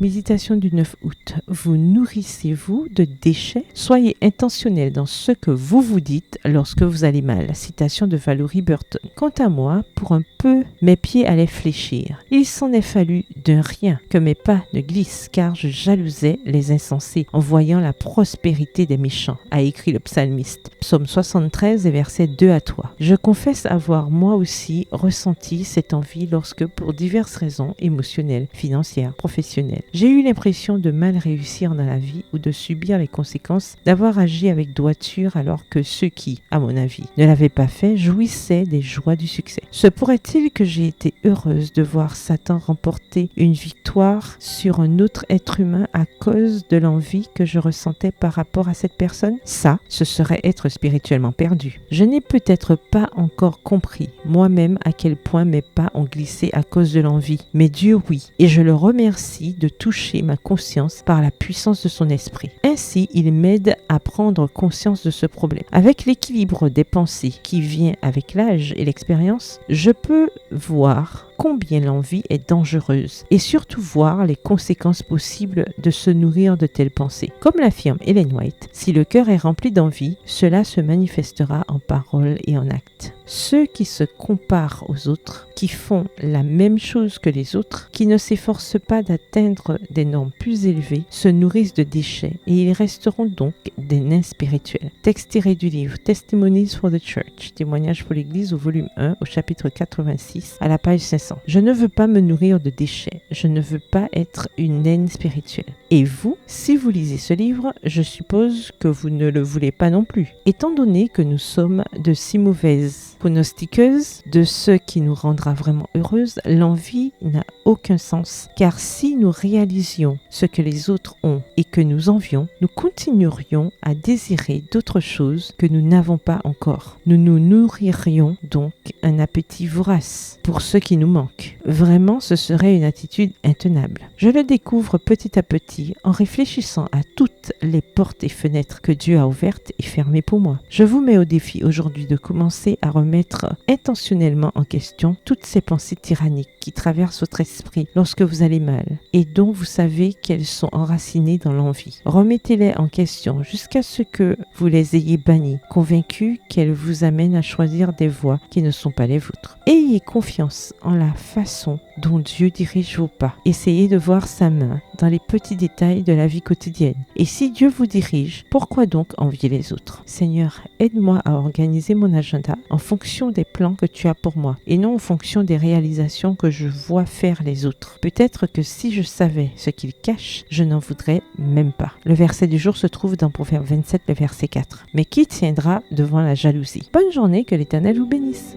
Méditation du 9 août. Vous nourrissez-vous de déchets? Soyez intentionnel dans ce que vous vous dites lorsque vous allez mal. Citation de Valerie Burton. Quant à moi, pour un peu, mes pieds allaient fléchir. Il s'en est fallu d'un rien que mes pas ne glissent, car je jalousais les insensés en voyant la prospérité des méchants, a écrit le psalmiste. Psaume 73 et versets 2 à 3. Je confesse avoir moi aussi ressenti cette envie lorsque, pour diverses raisons émotionnelles, financières, professionnelles, j'ai eu l'impression de mal réussir dans la vie ou de subir les conséquences d'avoir agi avec droiture alors que ceux qui, à mon avis, ne l'avaient pas fait jouissaient des joies du succès. Se pourrait-il que j'ai été heureuse de voir Satan remporter une victoire sur un autre être humain à cause de l'envie que je ressentais par rapport à cette personne? Ça, ce serait être spirituellement perdu. Je n'ai peut-être pas encore compris moi-même à quel point mes pas ont glissé à cause de l'envie, mais Dieu oui, et je le remercie de toucher ma conscience par la puissance de son esprit. Ainsi, il m'aide à prendre conscience de ce problème. Avec l'équilibre des pensées qui vient avec l'âge et l'expérience, je peux voir combien l'envie est dangereuse et surtout voir les conséquences possibles de se nourrir de telles pensées. Comme l'affirme Ellen White, si le cœur est rempli d'envie, cela se manifestera en paroles et en actes. Ceux qui se comparent aux autres, qui font la même chose que les autres, qui ne s'efforcent pas d'atteindre des normes plus élevées, se nourrissent de déchets et ils resteront donc des nains spirituels. Texte tiré du livre Testimonies for the Church, témoignages pour l'Église au volume 1, au chapitre 86, à la page 500. Je ne veux pas me nourrir de déchets, je ne veux pas être une naine spirituelle. Et vous, si vous lisez ce livre, je suppose que vous ne le voulez pas non plus. Étant donné que nous sommes de si mauvaises pronostiqueuses de ce qui nous rendra vraiment heureuses, l'envie n'a aucun sens. Car si nous réalisions ce que les autres ont et que nous envions, nous continuerions à désirer d'autres choses que nous n'avons pas encore. Nous nous nourririons donc un appétit vorace pour ce qui nous manque. Vraiment, ce serait une attitude intenable. Je le découvre petit à petit en réfléchissant à toutes les portes et fenêtres que Dieu a ouvertes et fermées pour moi. Je vous mets au défi aujourd'hui de commencer à remettre intentionnellement en question toutes ces pensées tyranniques qui traversent votre esprit lorsque vous allez mal et dont vous savez qu'elles sont enracinées dans l'envie. Remettez-les en question jusqu'à ce que vous les ayez bannies, convaincus qu'elles vous amènent à choisir des voies qui ne sont pas les vôtres. Ayez confiance en la façon dont Dieu dirige vos pas. Essayez de voir sa main dans les petits détails de la vie quotidienne. Et si Dieu vous dirige, pourquoi donc envier les autres? Seigneur, aide-moi à organiser mon agenda en fonction des plans que tu as pour moi et non en fonction des réalisations que je vois faire les autres. Peut-être que si je savais ce qu'ils cachent, je n'en voudrais même pas. Le verset du jour se trouve dans Proverbe 27, le verset 4. Mais qui tiendra devant la jalousie? Bonne journée, que l'Éternel vous bénisse.